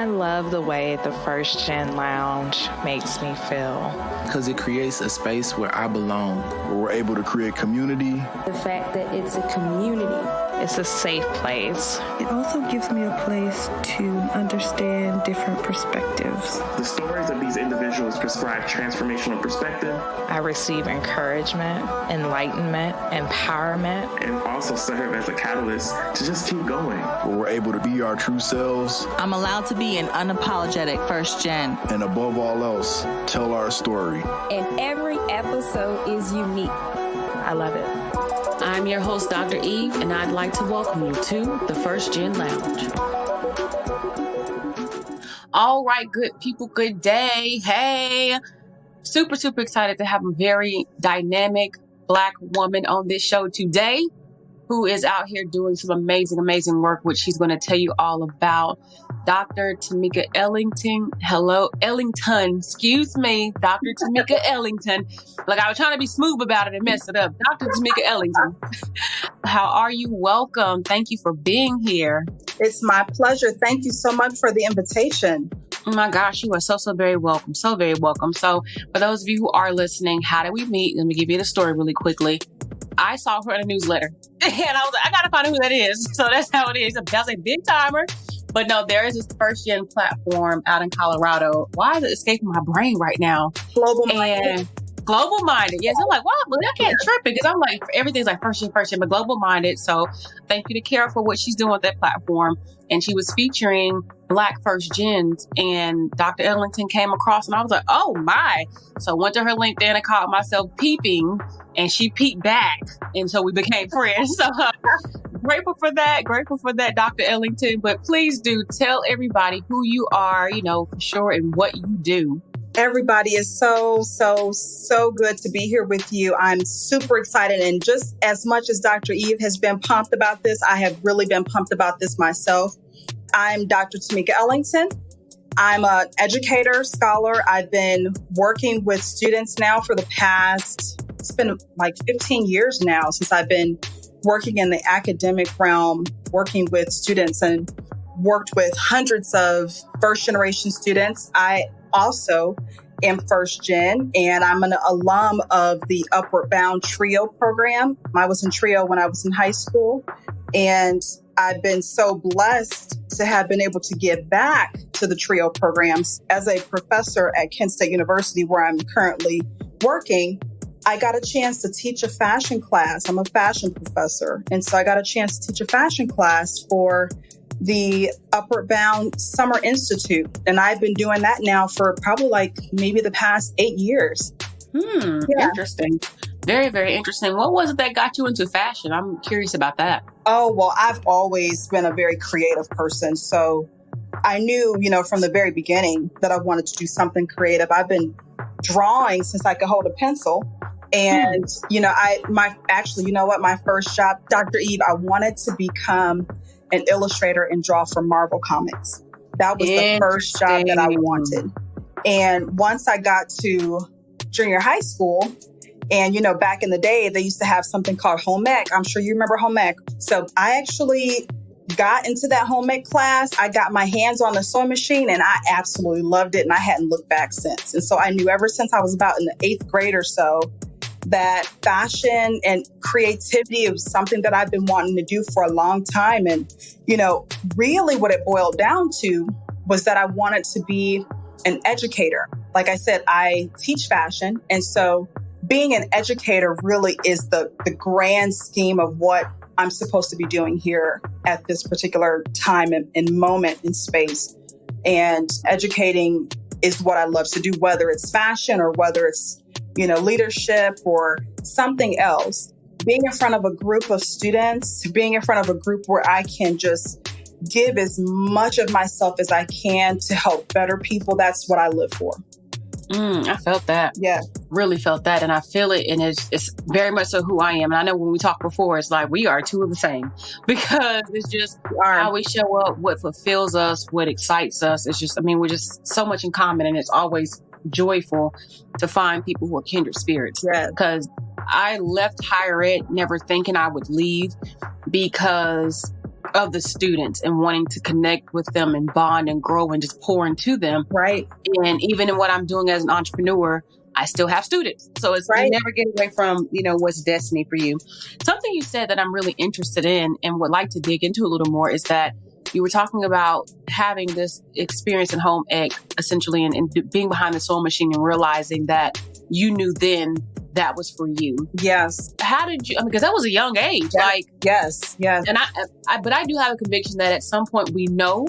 I love the way the First Gen Lounge makes me feel. Because it creates a space where I belong. Where we're able to create community. The fact that it's a community. It's a safe place. It also gives me a place to understand different perspectives. The stories of these individuals prescribe transformational perspective. I receive encouragement, enlightenment, empowerment. And also serve as a catalyst to just keep going. Where we're able to be our true selves. I'm allowed to be an unapologetic first gen. And above all else, tell our story. And every episode is unique. I love it. I'm your host, Dr. Eve, and I'd like to welcome you to the First Gen Lounge. All right, good people, good day. Hey, super excited to have a very dynamic Black woman on this show today who is out here doing some amazing work, which she's going to tell you all about. Dr. Tameka Ellington. Hello, Ellington. Excuse me, Dr. Tameka Ellington. Like, I was trying to be smooth about it and mess it up. Dr. Tameka Ellington. How are you? Welcome. Thank you for being here. It's my pleasure. Thank you so much for the invitation. Oh my gosh, you are so very welcome. So very welcome. So for those of you who are listening, how did we meet? Let me give you the story really quickly. I saw her in a newsletter and I was like, I got to find out who that is. So that's how it is. That's a big timer. But no, there is this First Gen platform out in Colorado. Why is it escaping my brain right now? Global Minded. Yes. I'm like, what? Well, I can't trip it because I'm like, everything's like First Gen, but Global Minded. So thank you to Kara for what she's doing with that platform. And she was featuring Black First Gens, and Dr. Ellington came across, and I was like, oh my. So I went to her LinkedIn and called myself peeping, and she peeped back. And so we became friends. So grateful for that, Dr. Ellington. But please do tell everybody who you are, for sure, and what you do. Everybody is so good to be here with you. I'm super excited. And just as much as Dr. Eve has been pumped about this, I have really been pumped about this myself. I'm Dr. Tameka Ellington. I'm an educator, scholar. I've been working with students now for the past, it's been like 15 years now since I've been working in the academic realm, working with students, and worked with hundreds of first generation students. I also am First Gen, and I'm an alum of the Upward Bound TRIO program. I was in TRIO when I was in high school, and I've been so blessed to have been able to give back to the TRIO programs. As a professor at Kent State University, where I'm currently working, I got a chance to teach a fashion class. I'm a fashion professor, and so I got a chance to teach a fashion class for the Upward Bound Summer Institute. And I've been doing that now for probably maybe the past 8 years. Yeah. Interesting. Very, very interesting. What was it that got you into fashion? I'm curious about that. Oh, well, I've always been a very creative person. So I knew, from the very beginning that I wanted to do something creative. I've been drawing since I could hold a pencil. And, my first job, Dr. Eve, I wanted to become an illustrator and draw for Marvel Comics. That was the first job that I wanted. And once I got to junior high school, and, back in the day, they used to have something called home ec. I'm sure you remember home ec. So I actually got into that home ec class. I got my hands on the sewing machine, and I absolutely loved it. And I hadn't looked back since. And so I knew ever since I was about in the 8th grade or so that fashion and creativity was something that I've been wanting to do for a long time. And, really what it boiled down to was that I wanted to be an educator. Like I said, I teach fashion. And so being an educator really is the grand scheme of what I'm supposed to be doing here at this particular time and moment in space. And educating is what I love to do, whether it's fashion or whether it's, leadership or something else. Being in front of a group of students, being in front of a group where I can just give as much of myself as I can to help better people, that's what I live for. I felt that. Yeah. Really felt that. And I feel it. And it's very much so who I am. And I know when we talked before, it's like we are two of the same because it's just how we show up, what fulfills us, what excites us. It's just, we're just so much in common, and it's always joyful to find people who are kindred spirits. Yeah. Because I left higher ed never thinking I would leave because of the students and wanting to connect with them and bond and grow and just pour into them. Right. And even in what I'm doing as an entrepreneur, I still have students. So it's you never get away from, what's destiny for you. Something you said that I'm really interested in and would like to dig into a little more is that you were talking about having this experience in home ec, essentially, and being behind the sewing machine and realizing that you knew then that was for you. Yes. How did you, because that was a young age. Yes. And but I do have a conviction that at some point we know,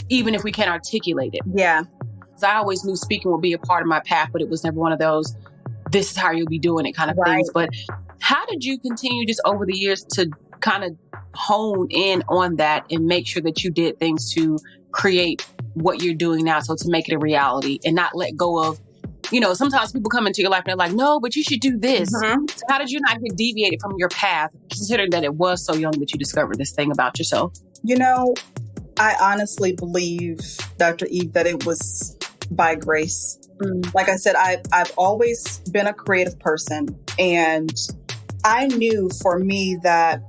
even if we can't articulate it. Yeah. Because I always knew speaking would be a part of my path, but it was never one of those, this is how you'll be doing it kind of things. But how did you continue just over the years to kind of hone in on that and make sure that you did things to create what you're doing now? So to make it a reality and not let go of, sometimes people come into your life and they're like, no, but you should do this. Mm-hmm. So how did you not get deviated from your path, considering that it was so young that you discovered this thing about yourself? I honestly believe, Dr. Eve, that it was by grace. Like I said, I've always been a creative person, and I knew for me that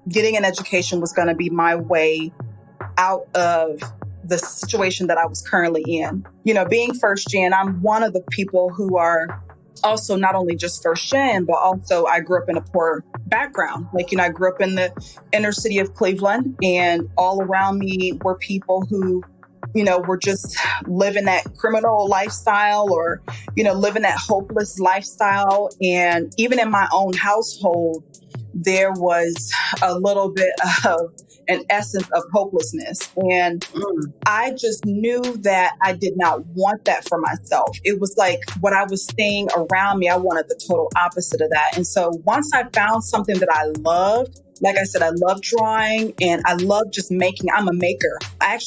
getting an education was going to be my way out of the situation that I was currently in. Being first gen, I'm one of the people who are also not only just first gen, but also I grew up in a poor background. I grew up in the inner city of Cleveland, and all around me were people who, were just living that criminal lifestyle or, living that hopeless lifestyle. And even in my own household, there was a little bit of an essence of hopelessness. And I just knew that I did not want that for myself. It was like what I was seeing around me, I wanted the total opposite of that. And so once I found something that I loved, like I said, I love drawing and I love just making. I'm a maker. I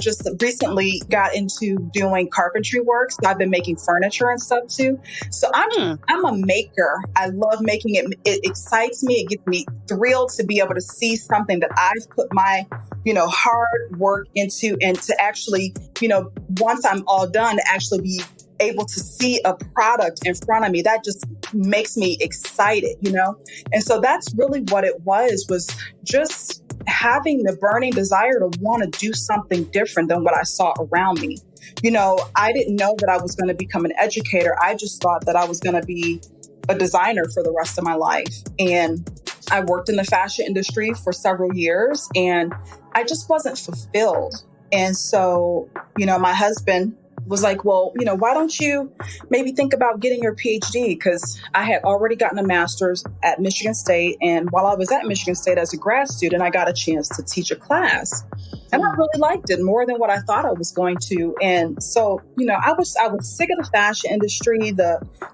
just recently got into doing carpentry work. So I've been making furniture and stuff too. So I'm a maker. I love making it. It excites me. It gets me thrilled to be able to see something that I've put my, hard work into, and to actually, once I'm all done, to actually be able to see a product in front of me. That just makes me excited, And so that's really what it was just having the burning desire to want to do something different than what I saw around me. I didn't know that I was going to become an educator. I just thought that I was going to be a designer for the rest of my life. And I worked in the fashion industry for several years, and I just wasn't fulfilled. And so, my husband was like, well, why don't you maybe think about getting your PhD? Because I had already gotten a master's at Michigan State. And while I was at Michigan State as a grad student, I got a chance to teach a class. And I really liked it more than what I thought I was going to. And so, I was sick of the fashion industry.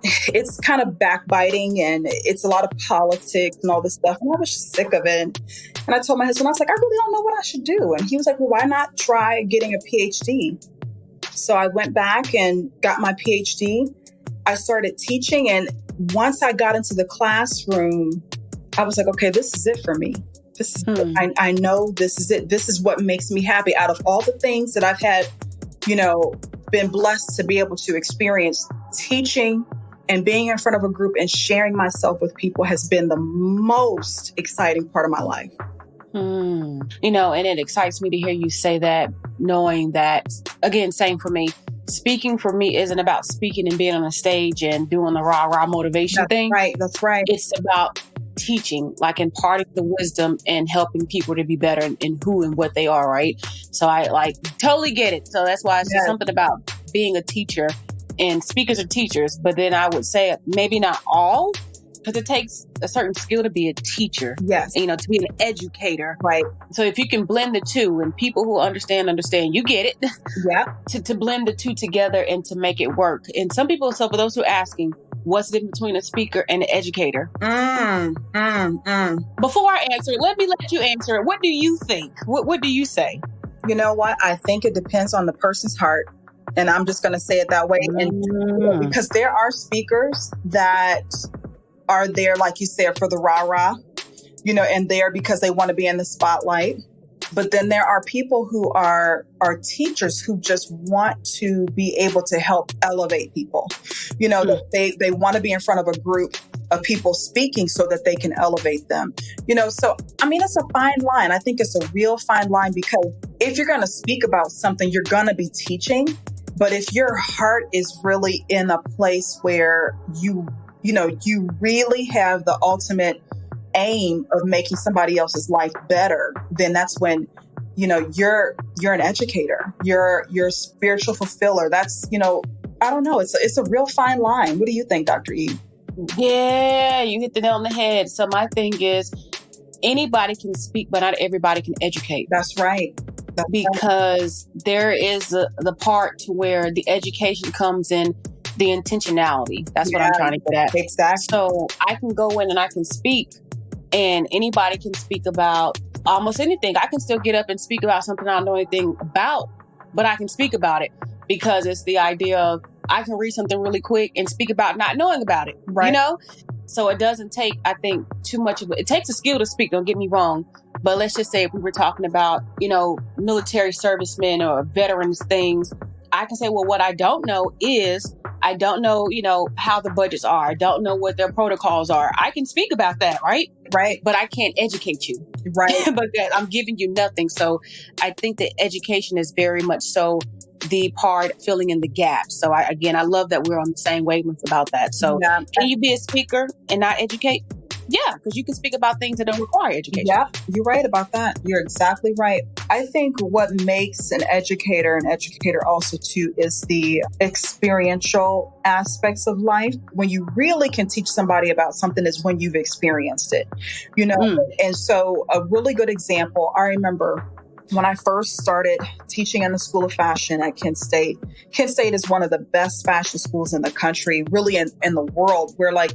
It's kind of backbiting and it's a lot of politics and all this stuff. And I was just sick of it. And I told my husband, I was like, I really don't know what I should do. And he was like, well, why not try getting a PhD? So I went back and got my PhD. I started teaching. And once I got into the classroom, I was like, okay, this is it for me. This is I know this is it. This is what makes me happy. Out of all the things that I've had, been blessed to be able to experience, teaching and being in front of a group and sharing myself with people has been the most exciting part of my life. And it excites me to hear you say that, knowing that, again, same for me. Speaking for me isn't about speaking and being on a stage and doing the rah-rah motivation thing. Right. That's right. It's about teaching, imparting the wisdom and helping people to be better in who and what they are, right? So I totally get it. So that's why I say something about being a teacher, and speakers are teachers, but then I would say maybe not all, because it takes a certain skill to be a teacher. Yes. To be an educator. Right. So if you can blend the two, and people who understand, you get it. Yeah. to blend the two together and to make it work. And some people, so for those who are asking, what's the difference between a speaker and an educator? Before I answer it, let me let you answer it. What do you think? What do you say? You know what? I think it depends on the person's heart. And I'm just going to say it that way. And because there are speakers that are there, like you said, for the rah-rah, and there because they want to be in the spotlight. But then there are people who are teachers who just want to be able to help elevate people. They want to be in front of a group of people speaking so that they can elevate them. So, I mean, it's a fine line. I think it's a real fine line, because if you're going to speak about something, you're going to be teaching. But if your heart is really in a place where you really have the ultimate aim of making somebody else's life better, then that's when, you're an educator, you're a spiritual fulfiller. That's, I don't know. It's a real fine line. What do you think, Dr. Eve? Yeah, you hit the nail on the head. So my thing is, anybody can speak, but not everybody can educate. That's right. Because there is the part to where the education comes in the intentionality. That's what I'm trying to get at. Exactly. So I can go in and I can speak, and anybody can speak about almost anything. I can still get up and speak about something I don't know anything about, but I can speak about it, because it's the idea of I can read something really quick and speak about not knowing about it. Right. So it doesn't take, I think, too much of it. It takes a skill to speak, don't get me wrong. But let's just say if we were talking about, military servicemen or veterans things, I can say, well, what I don't know is I don't know, how the budgets are. I don't know what their protocols are. I can speak about that, right? Right. But I can't educate you. Right. But that I'm giving you nothing. So I think that education is very much so the part filling in the gaps. So I love that we're on the same wavelength about that. So can you be a speaker and not educate? Yeah, because you can speak about things that don't require education. Yeah, you're right about that. You're exactly right. I think what makes an educator also too is the experiential aspects of life. When you really can teach somebody about something is when you've experienced it, And so a really good example, I remember when I first started teaching in the School of Fashion at Kent State. Kent State is one of the best fashion schools in the country, really in the world. We're like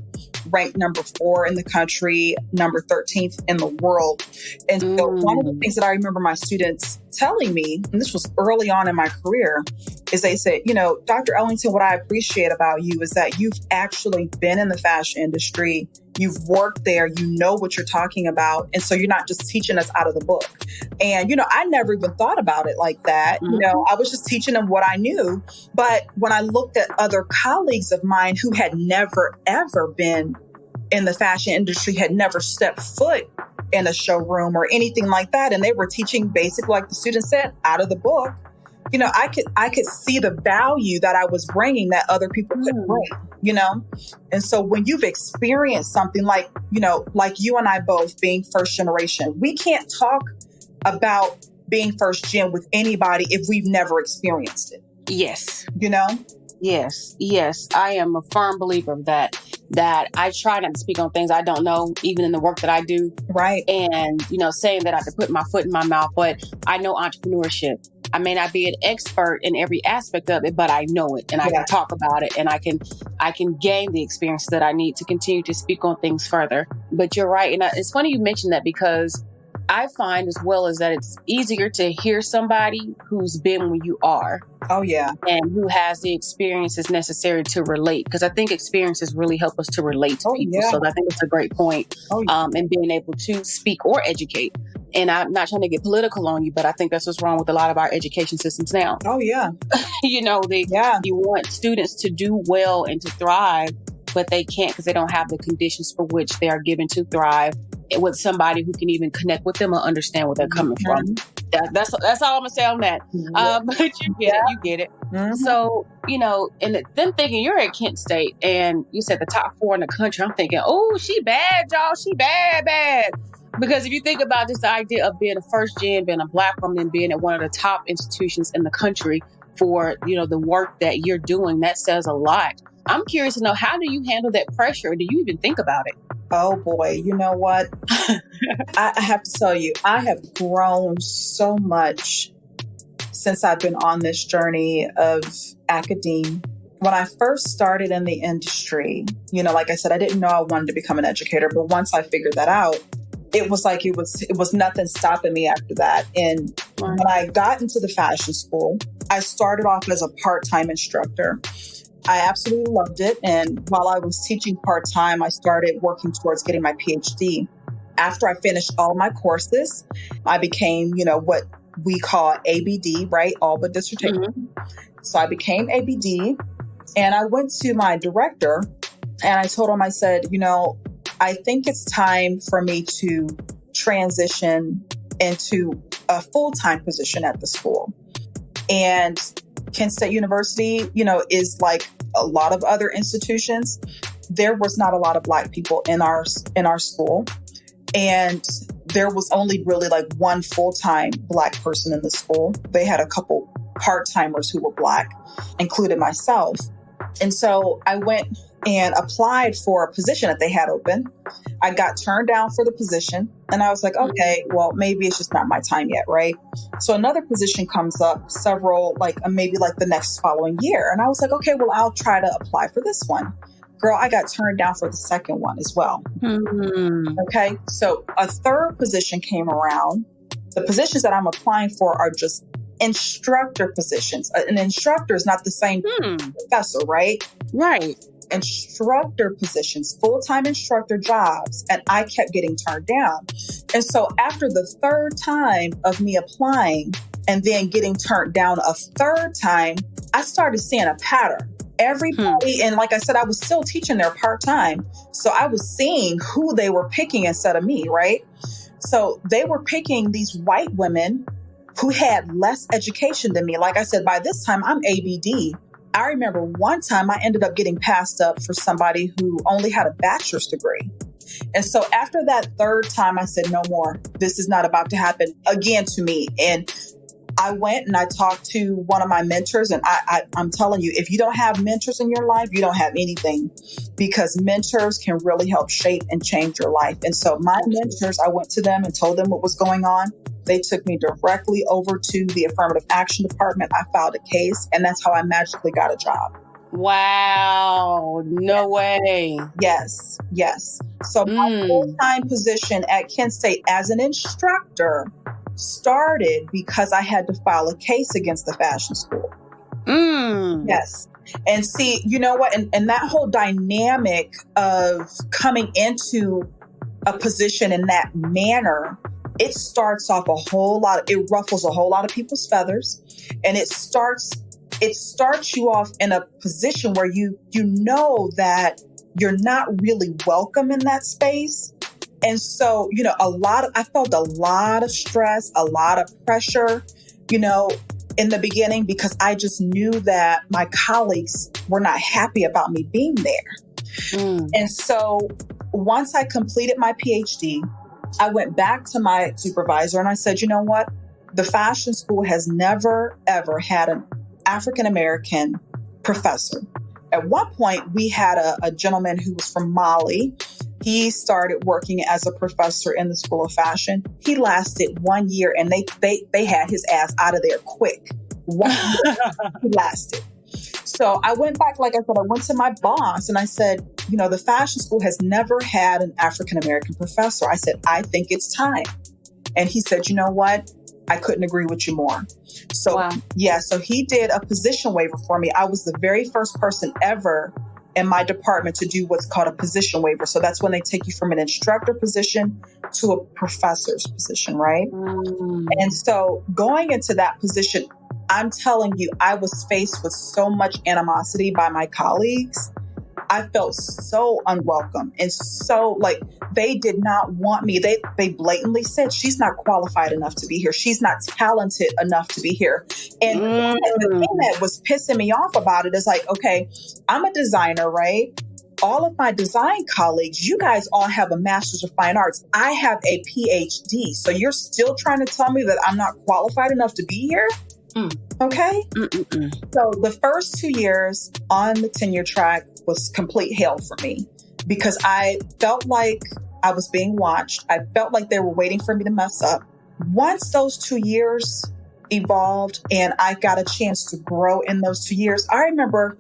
ranked number 4 in the country, number 13th in the world. And so one of the things that I remember my students telling me, and this was early on in my career, is they said, Dr. Ellington, what I appreciate about you is that you've actually been in the fashion industry. You've worked there, you know what you're talking about. And so you're not just teaching us out of the book. And, I never even thought about it like that. I was just teaching them what I knew. But when I looked at other colleagues of mine who had never, ever been in the fashion industry, had never stepped foot in a showroom or anything like that, and they were teaching basically, like the student said, out of the book, I could see the value that I was bringing that other people couldn't bring, And so when you've experienced something like you and I both being first generation, we can't talk about being first gen with anybody if we've never experienced it. Yes. Yes. I am a firm believer of that I try not to speak on things I don't know, even in the work that I do. Right. And, saying that I can put my foot in my mouth, but I know entrepreneurship. I may not be an expert in every aspect of it, but I know it and I can talk about it, and I can gain the experience that I need to continue to speak on things further. But you're right. And it's funny you mentioned that, because I find as well as that it's easier to hear somebody who's been where you are. Oh, yeah. And who has the experiences necessary to relate. Because I think experiences really help us to relate to people. Yeah. So I think it's a great point in being able to speak or educate. And I'm not trying to get political on you, but I think that's what's wrong with a lot of our education systems now. Oh, yeah. You want students to do well and to thrive, but they can't because they don't have the conditions for which they are given to thrive with somebody who can even connect with them or understand where they're coming from. That's all I'm gonna say on that. But you get it. Mm-hmm. So, and them thinking you're at Kent State and you said the top 4 in the country, I'm thinking, oh, she bad, y'all. She bad. Because if you think about this idea of being a first gen, being a Black woman, and being at one of the top institutions in the country for, the work that you're doing, that says a lot. I'm curious to know, how do you handle that pressure? Or do you even think about it? Oh boy, you know what? I have to tell you, I have grown so much since I've been on this journey of academia. When I first started in the industry, like I said, I didn't know I wanted to become an educator, but once I figured that out, it was like it was nothing stopping me after that. And when I got into the fashion school, I started off as a part-time instructor. I absolutely loved it. And while I was teaching part-time, I started working towards getting my PhD. After I finished all my courses, I became, what we call ABD, right? All but dissertation. Mm-hmm. So I became ABD, and I went to my director And I told him, I said, I think it's time for me to transition into a full-time position at the school. And Kent State University, is like a lot of other institutions. There was not a lot of Black people in our school. And there was only really like one full-time Black person in the school. They had a couple part-timers who were Black, including myself. And so I went and applied for a position that they had open. I got turned down for the position. And I was like, okay, well, maybe it's just not my time yet, right? So another position comes up maybe the next following year. And I was like, okay, well, I'll try to apply for this one. Girl, I got turned down for the second one as well. Mm-hmm. Okay, so a third position came around. The positions that I'm applying for are just instructor positions. An instructor is not the same professor, right? Right. Instructor positions, full-time instructor jobs, and I kept getting turned down. And so after the third time of me applying and then getting turned down a third time, I started seeing a pattern. Everybody, and like I said, I was still teaching there part-time. So I was seeing who they were picking instead of me, right? So they were picking these white women who had less education than me. Like I said, by this time, I'm ABD. I remember one time I ended up getting passed up for somebody who only had a bachelor's degree. And so after that third time, I said, no more. This is not about to happen again to me. And I went and I talked to one of my mentors, and I'm telling you, if you don't have mentors in your life, you don't have anything, because mentors can really help shape and change your life. And so my mentors, I went to them and told them what was going on. They took me directly over to the affirmative action department. I filed a case, and that's how I magically got a job. Wow. No way. Yes. So my full-time position at Kent State as an instructor started because I had to file a case against the fashion school. Yes. And see, you know what? And that whole dynamic of coming into a position in that manner, it starts off it ruffles a whole lot of people's feathers. And it starts you off in a position where you know that you're not really welcome in that space. And so, I felt a lot of stress, a lot of pressure, in the beginning, because I just knew that my colleagues were not happy about me being there. And so once I completed my PhD, I went back to my supervisor and I said, you know what? The fashion school has never, ever had an African-American professor. At one point, we had a gentleman who was from Mali. He started working as a professor in the School of Fashion. He lasted 1 year, and they had his ass out of there quick. 1 year he lasted. So I went back, like I said, I went to my boss and I said, the fashion school has never had an African-American professor. I said, I think it's time. And he said, you know what? I couldn't agree with you more. So, wow. Yeah, so he did a position waiver for me. I was the very first person ever in my department to do what's called a position waiver. So that's when they take you from an instructor position to a professor's position, right? And so going into that position, I'm telling you, I was faced with so much animosity by my colleagues. I felt so unwelcome and so they did not want me. They blatantly said, she's not qualified enough to be here. She's not talented enough to be here. And the thing that was pissing me off about it is okay, I'm a designer, right? All of my design colleagues, you guys all have a master's of fine arts. I have a PhD. So you're still trying to tell me that I'm not qualified enough to be here? Okay. So the first 2 years on the tenure track was complete hell for me because I felt like I was being watched. I felt like they were waiting for me to mess up. Once those 2 years evolved and I got a chance to grow in those 2 years, I remember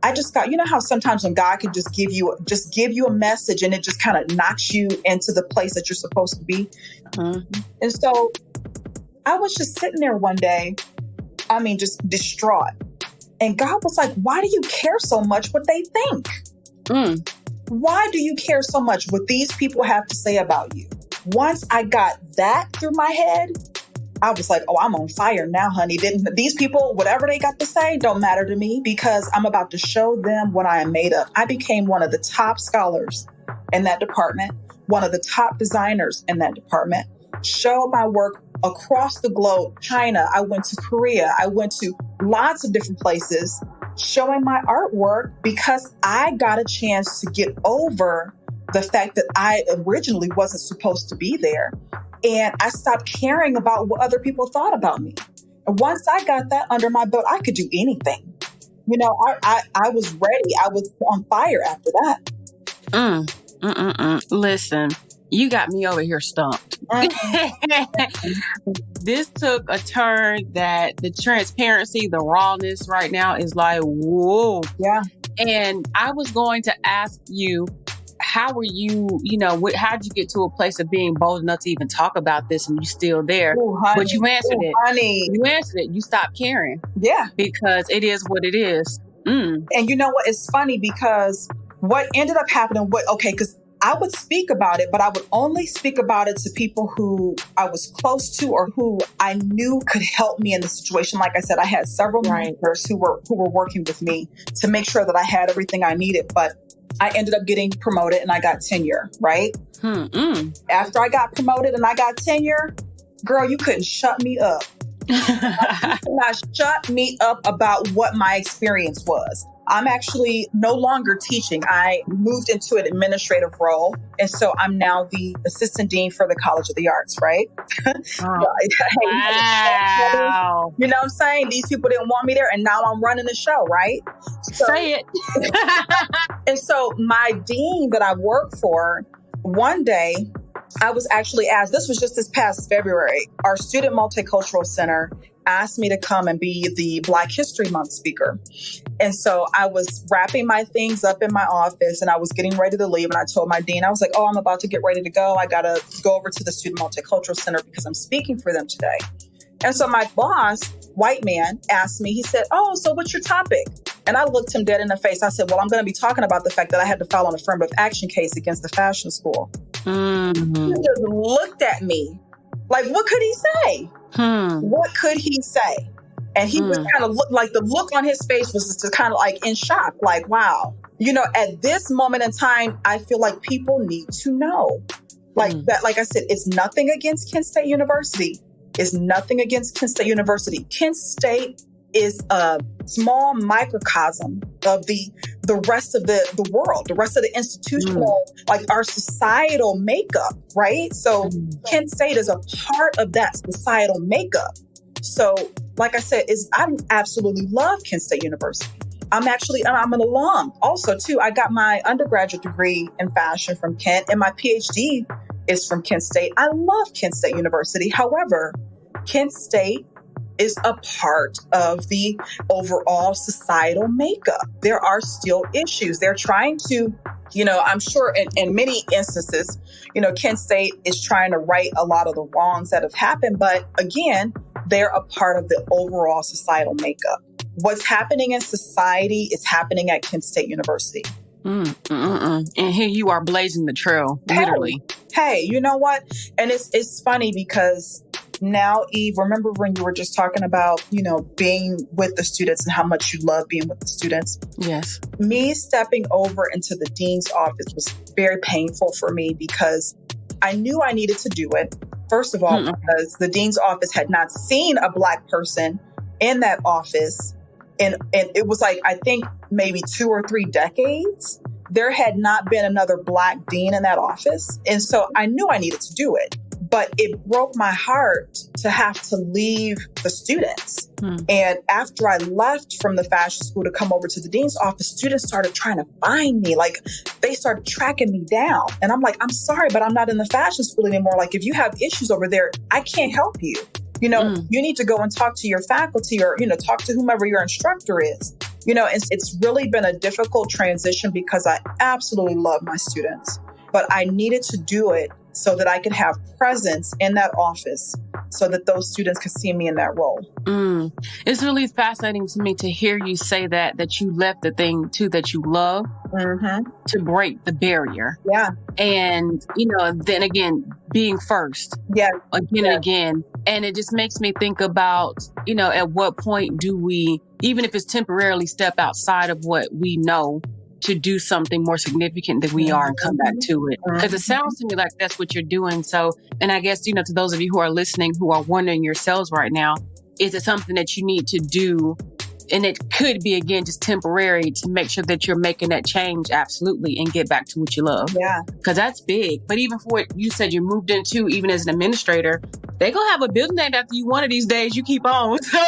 I just got, how sometimes when God can just give you a message and it just kind of knocks you into the place that you're supposed to be. And so I was just sitting there one day, just distraught. And God was like, why do you care so much what they think? Why do you care so much what these people have to say about you? Once I got that through my head, I was like, oh, I'm on fire now, honey. These people, whatever they got to say, don't matter to me because I'm about to show them what I am made of. I became one of the top scholars in that department, one of the top designers in that department, showed my work across the globe, China. I went to Korea. I went to lots of different places showing my artwork because I got a chance to get over the fact that I originally wasn't supposed to be there. And I stopped caring about what other people thought about me. And once I got that under my belt, I could do anything. You know, I was ready. I was on fire after that. Listen, you got me over here stumped. This took a turn that the transparency, the rawness right now is like, whoa. Yeah. And I was going to ask you, how were you, how'd you get to a place of being bold enough to even talk about this and you still there? Ooh, honey. But you answered it. Honey. You answered it. You stopped caring. Yeah. Because it is what it is. And you know what? It's funny because what ended up happening, because I would speak about it, but I would only speak about it to people who I was close to or who I knew could help me in the situation. Like I said, I had several mentors who were working with me to make sure that I had everything I needed. But I ended up getting promoted and I got tenure, right? After I got promoted and I got tenure, girl, you couldn't shut me up. You could not shut me up about what my experience was. I'm actually no longer teaching. I moved into an administrative role. And so I'm now the assistant dean for the College of the Arts, right? Wow. You know what I'm saying? These people didn't want me there. And now I'm running the show, right? So, say it. And so my dean that I work for, one day, I was actually asked, this was just this past February, our Student Multicultural Center asked me to come and be the Black History Month speaker. And so I was wrapping my things up in my office and I was getting ready to leave. And I told my dean, I was like, oh, I'm about to get ready to go. I got to go over to the Student Multicultural Center because I'm speaking for them today. And so my boss, white man, asked me, he said, oh, so what's your topic? And I looked him dead in the face. I said, well, I'm going to be talking about the fact that I had to file an affirmative action case against the fashion school. He just looked at me like, what could he say? What could he say? And he was kind of the look on his face was just kind of like in shock, like, wow. At this moment in time, I feel like people need to know. That, like I said, it's nothing against Kent State University. It's nothing against Kent State University. Kent State is a small microcosm of the rest of the world, the rest of the institutional, our societal makeup, right? So Kent State is a part of that societal makeup. So, like I said, I absolutely love Kent State University. I'm an alum also too. I got my undergraduate degree in fashion from Kent and my PhD is from Kent State. I love Kent State University. However, Kent State is a part of the overall societal makeup. There are still issues. They're trying to, I'm sure in many instances, Kent State is trying to right a lot of the wrongs that have happened. But again, they're a part of the overall societal makeup. What's happening in society is happening at Kent State University. And here you are blazing the trail, literally. Hey, you know what? And it's funny because now, Eve, remember when you were just talking about, being with the students and how much you love being with the students? Yes. Me stepping over into the dean's office was very painful for me because I knew I needed to do it. First of all, because the dean's office had not seen a Black person in that office. And it was I think maybe 2 or 3 decades. There had not been another Black dean in that office. And so I knew I needed to do it. But it broke my heart to have to leave the students. And after I left from the fashion school to come over to the dean's office, students started trying to find me. They started tracking me down. And I'm like, I'm sorry, but I'm not in the fashion school anymore. If you have issues over there, I can't help you. You need to go and talk to your faculty or, talk to whomever your instructor is. It's really been a difficult transition because I absolutely love my students, but I needed to do it so that I could have presence in that office so that those students could see me in that role. It's really fascinating to me to hear you say that you left the thing too that you love to break the barrier. Yeah. And, then again, being first. Yeah. Again and again. And it just makes me think about, at what point do we, even if it's temporarily, step outside of what we know to do something more significant than we are and come back to it. Because it sounds to me like that's what you're doing. So, and I guess, to those of you who are listening, who are wondering yourselves right now, is it something that you need to do? And it could be, again, just temporary to make sure that you're making that change, absolutely, and get back to what you love. Yeah. Because that's big. But even for what you said you moved into, even as an administrator, they going to have a building named after you one of these days. You keep on. So,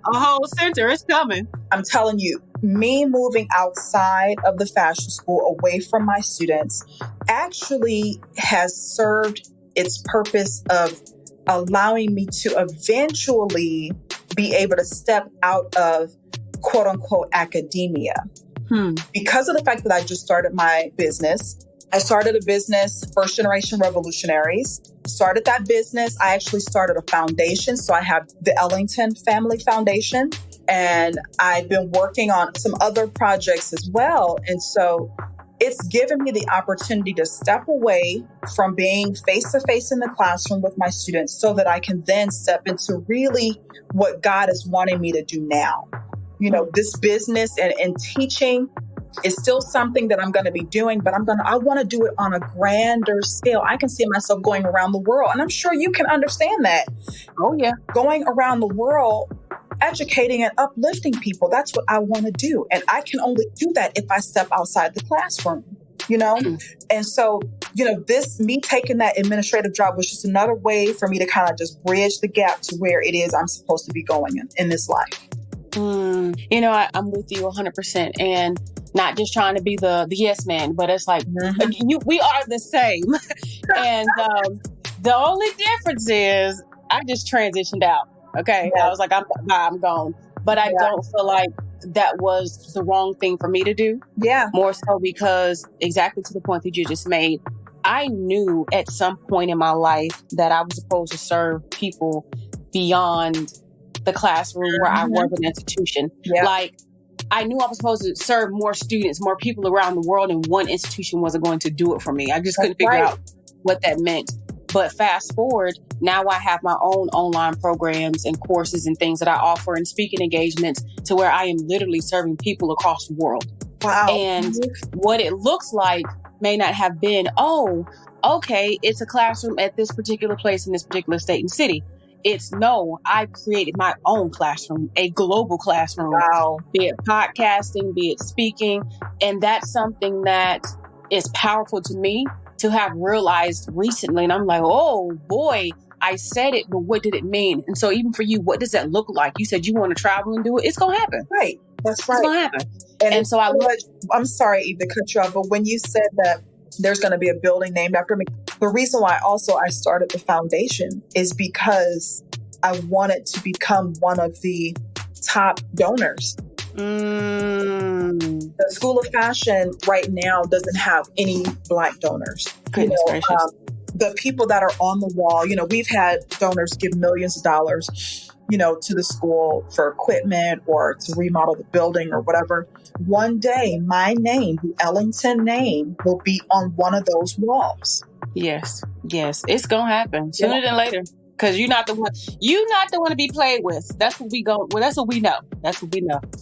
a whole center is coming. I'm telling you, me moving outside of the fashion school, away from my students, actually has served its purpose of allowing me to eventually be able to step out of quote unquote academia. Because of the fact that I just started my business. I started a business, First Generation Revolutionaries. Started that business. I actually started a foundation. So I have the Ellington Family Foundation, and I've been working on some other projects as well. And so it's given me the opportunity to step away from being face-to-face in the classroom with my students so that I can then step into really what God is wanting me to do now. This business and teaching is still something that I'm going to be doing, but I want to do it on a grander scale. I can see myself going around the world, and I'm sure you can understand that. Oh, yeah. Going around the world, educating and uplifting people. That's what I want to do. And I can only do that if I step outside the classroom, And so, me taking that administrative job was just another way for me to kind of just bridge the gap to where it is I'm supposed to be going in this life. I'm with you 100%. And not just trying to be the yes man, but it's like, we are the same. And the only difference is I just transitioned out. Okay. Yeah. I was like, I'm gone. But I don't feel like that was the wrong thing for me to do. Yeah. More so because exactly to the point that you just made, I knew at some point in my life that I was supposed to serve people beyond the classroom where I was an institution. Yeah. Like, I knew I was supposed to serve more students, more people around the world, and one institution wasn't going to do it for me. I just couldn't figure out what that meant. But fast forward, now I have my own online programs and courses and things that I offer and speaking engagements to where I am literally serving people across the world. Wow. And what it looks like may not have been, okay, it's a classroom at this particular place in this particular state and city. It's no, I created my own classroom, a global classroom, be it podcasting, be it speaking. And that's something that is powerful to me to have realized recently. And I'm like, oh boy, I said it, but what did it mean? And so even for you, what does that look like? You said you want to travel and do it. It's going to happen. Right. That's right. It's going to happen. And so I'm sorry, Eve, to cut you off, but when you said that there's going to be a building named after me, the reason why also I started the foundation is because I wanted to become one of the top donors. The School of Fashion right now doesn't have any Black donors. Goodness gracious. The people that are on the wall, we've had donors give millions of dollars, to the school for equipment or to remodel the building or whatever. One day, my name, the Ellington name, will be on one of those walls. Yes. It's going to happen sooner than later. Because you're not the one to be played with. That's what we go. Well, that's what we know.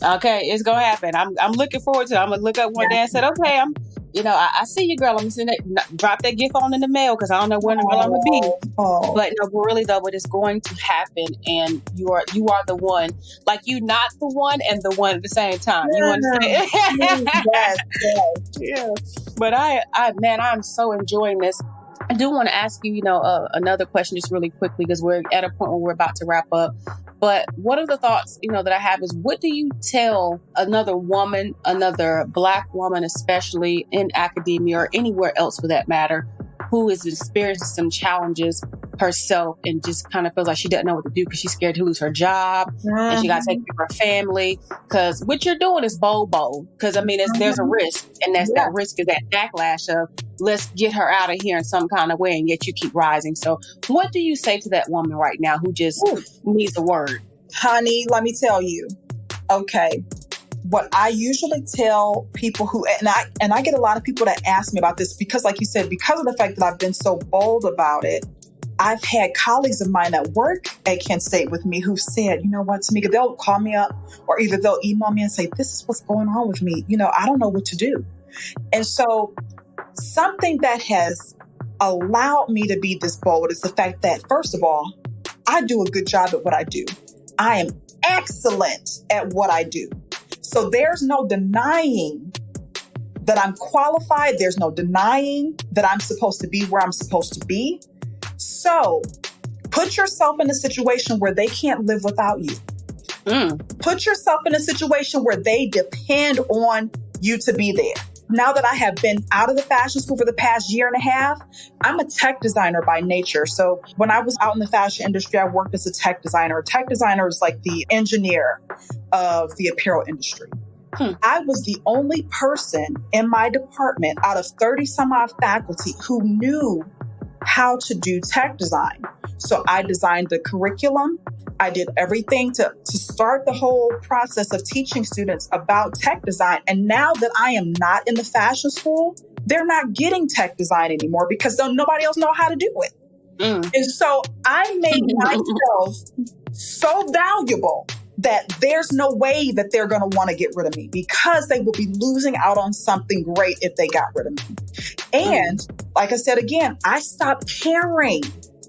Okay, it's gonna happen. I'm looking forward to it. I'm gonna look up one day and said, okay, I see you, girl. I'm gonna drop that gift on in the mail because I don't know when I'm gonna be. But no, really though, but it's going to happen, and you are the one. Like, you not the one and the one at the same time. You understand? Yes. But I'm so enjoying this. I do want to ask you, another question just really quickly because we're at a point where we're about to wrap up. But one of the thoughts, that I have is, what do you tell another woman, another Black woman, especially in academia or anywhere else for that matter, who is experiencing some challenges herself and just kind of feels like she doesn't know what to do because she's scared to lose her job and she got to take care of her family? Because what you're doing is bold. Because, there's a risk, and that risk is that backlash of, let's get her out of here in some kind of way, and yet you keep rising. So what do you say to that woman right now who just needs a word? Honey, let me tell you. Okay. What I usually tell people who, and I get a lot of people that ask me about this because, like you said, because of the fact that I've been so bold about it, I've had colleagues of mine that work at Kent State with me who've said, you know what, Tameka, they'll call me up or either they'll email me and say, this is what's going on with me. I don't know what to do. And so something that has allowed me to be this bold is the fact that, first of all, I do a good job at what I do. I am excellent at what I do. So there's no denying that I'm qualified. There's no denying that I'm supposed to be where I'm supposed to be. So put yourself in a situation where they can't live without you. Put yourself in a situation where they depend on you to be there. Now that I have been out of the fashion school for the past year and a half, I'm a tech designer by nature. So when I was out in the fashion industry, I worked as a tech designer. A tech designer is like the engineer of the apparel industry. I was the only person in my department out of 30 some odd faculty who knew how to do tech design. So I designed the curriculum. I did everything to start the whole process of teaching students about tech design. And now that I am not in the fashion school, they're not getting tech design anymore because nobody else know how to do it. And so I made myself so valuable that there's no way that they're going to want to get rid of me because they will be losing out on something great if they got rid of me. And like I said, again, I stopped caring.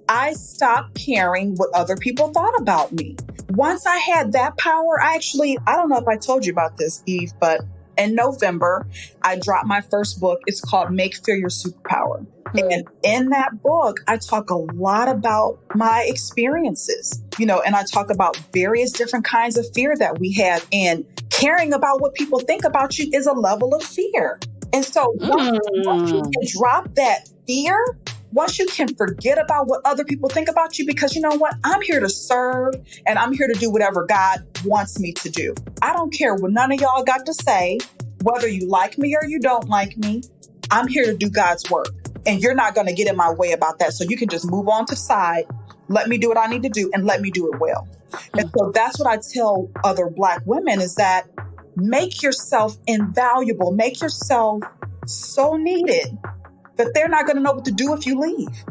I stopped caring what other people thought about me. Once I had that power, I don't know if I told you about this, Eve, but in November, I dropped my first book. It's called Make Fear Your Superpower. And in that book, I talk a lot about my experiences, and I talk about various different kinds of fear that we have. And caring about what people think about you is a level of fear. And so once you can drop that fear, once you can forget about what other people think about you, because you know what? I'm here to serve and I'm here to do whatever God wants me to do. I don't care what none of y'all got to say, whether you like me or you don't like me. I'm here to do God's work. And you're not going to get in my way about that. So you can just move on to the side. Let me do what I need to do and let me do it well. And so that's what I tell other Black women is that make yourself invaluable. Make yourself so needed that they're not going to know what to do if you leave.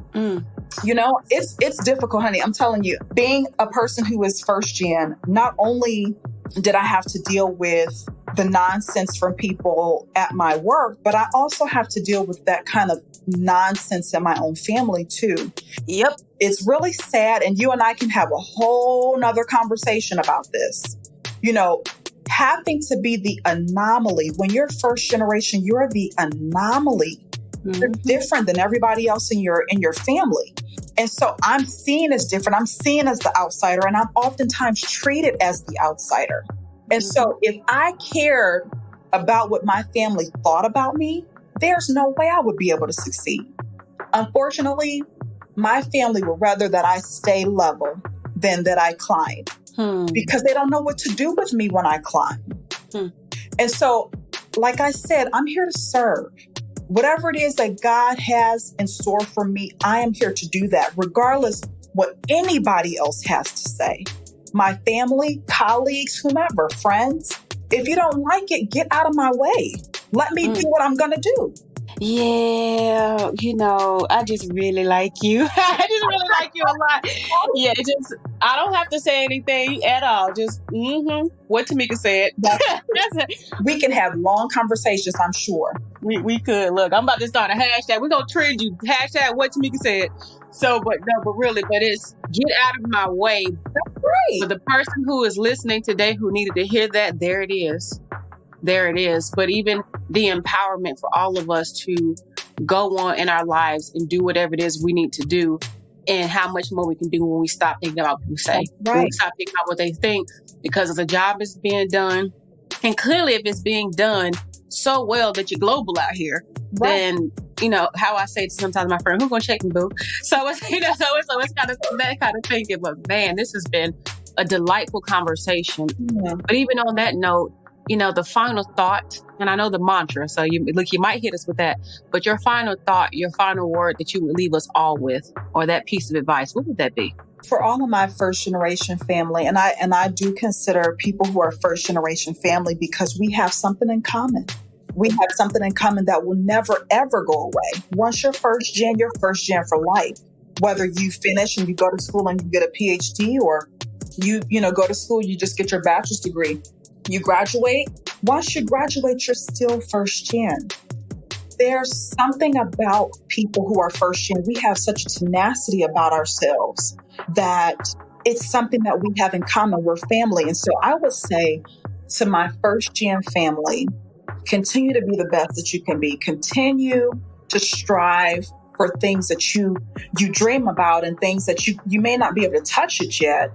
It's difficult, honey. I'm telling you, being a person who is first gen, not only did I have to deal with the nonsense from people at my work, but I also have to deal with that kind of nonsense in my own family too. Yep. It's really sad. And you and I can have a whole nother conversation about this. Having to be the anomaly. When you're first generation, you're the anomaly. You're different than everybody else in your family. And so I'm seen as different. I'm seen as the outsider, and I'm oftentimes treated as the outsider. And so if I cared about what my family thought about me, there's no way I would be able to succeed. Unfortunately, my family would rather that I stay level than that I climb because they don't know what to do with me when I climb. And so, like I said, I'm here to serve. Whatever it is that God has in store for me, I am here to do that, regardless what anybody else has to say. My family, colleagues, whomever, friends, if you don't like it, get out of my way. Let me do what I'm going to do. Yeah, I just really like you. I just really like you a lot. Yeah, I don't have to say anything at all. Just, what Tameka said. That's it. We can have long conversations, I'm sure. We could. Look, I'm about to start a hashtag. We're going to trend you. Hashtag what Tameka said. So, but it's get out of my way. That's right. For the person who is listening today who needed to hear that, there it is. There it is. But even the empowerment for all of us to go on in our lives and do whatever it is we need to do, and how much more we can do when we stop thinking about what we say. Right. When we stop thinking about what they think, because if the job is being done, and clearly if it's being done so well that you're global out here, then, how I say to sometimes my friend, who's going to check me, boo? So it's, so it's kind of that kind of thinking, but man, this has been a delightful conversation. Yeah. But even on that note, the final thought, and I know the mantra, so you might hit us with that, but your final thought, your final word that you would leave us all with, or that piece of advice, what would that be? For all of my first generation family, and I do consider people who are first generation family because we have something in common. We have something in common that will never, ever go away. Once you're first gen for life. whether you finish and you go to school and you get a PhD, or you go to school, you just get your bachelor's degree. You graduate. Once you graduate, you're still first gen. There's something about people who are first gen. We have such a tenacity about ourselves that it's something that we have in common. We're family. And so I would say to my first gen family, continue to be the best that you can be. Continue to strive for things that you dream about and things that you may not be able to touch it yet.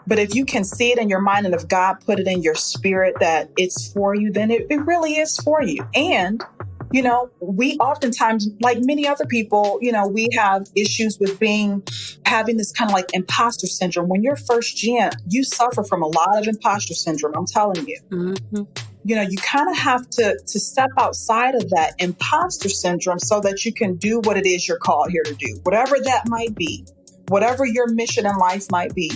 But if you can see it in your mind and if God put it in your spirit that it's for you, then it really is for you. And, we oftentimes, like many other people, we have issues with having this kind of like imposter syndrome. When you're first gen, you suffer from a lot of imposter syndrome. I'm telling you. Mm-hmm. You kind of have to step outside of that imposter syndrome so that you can do what it is you're called here to do, whatever that might be, whatever your mission in life might be.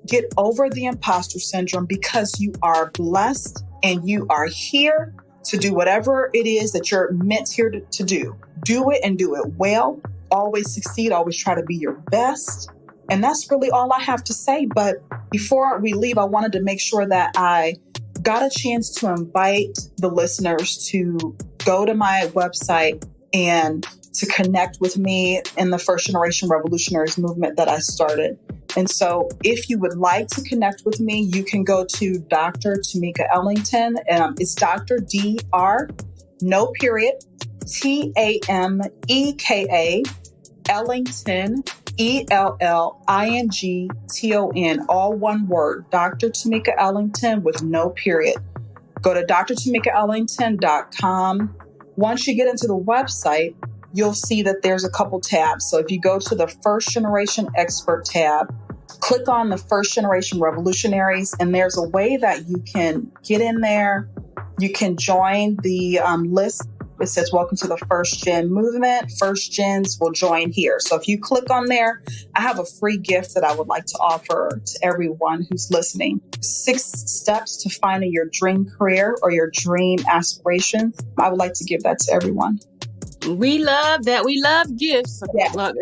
Get over the imposter syndrome because you are blessed and you are here to do whatever it is that you're meant here to do. Do it and do it well. Always succeed. Always try to be your best. And that's really all I have to say. But before we leave, I wanted to make sure that I got a chance to invite the listeners to go to my website and to connect with me in the First Generation Revolutionaries movement that I started. And so if you would like to connect with me, you can go to Dr. Tameka Ellington. It's Dr. Dr. No period, Tameka Ellington, Ellington, all one word, Dr. Tameka Ellington with no period. Go to drtamekaellington.com. Once you get into the website, you'll see that there's a couple tabs. So if you go to the First Generation Expert tab, click on the First Generation Revolutionaries, and there's a way that you can get in there. You can join the list. It says, welcome to the First Gen movement. First Gens will join here. So if you click on there, I have a free gift that I would like to offer to everyone who's listening. 6 steps to finding your dream career or your dream aspirations. I would like to give that to everyone. We love that. We love gifts. Yeah. Look,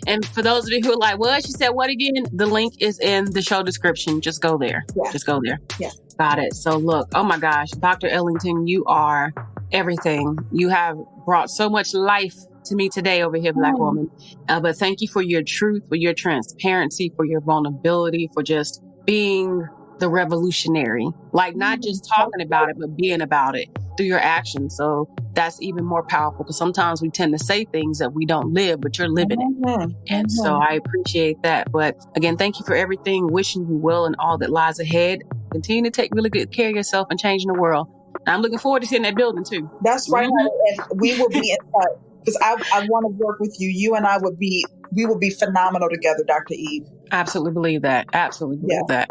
and for those of you who are like, what? She said, what again? The link is in the show description. Just go there. Yeah. Just go there. Yeah. Got it. So look, oh my gosh, Dr. Ellington, you are everything. You have brought so much life to me today over here, Black woman. But thank you for your truth, for your transparency, for your vulnerability, for just being the revolutionary. Like not just talking about it, but being about it through your actions. So that's even more powerful because sometimes we tend to say things that we don't live, but you're living it. And so I appreciate that. But again, thank you for everything. Wishing you well in all that lies ahead. Continue to take really good care of yourself and changing the world. And I'm looking forward to seeing that building too. That's right. And we will be in touch because I want to work with you. You and I we will be phenomenal together, Dr. Eve. Absolutely believe that. Absolutely believe that.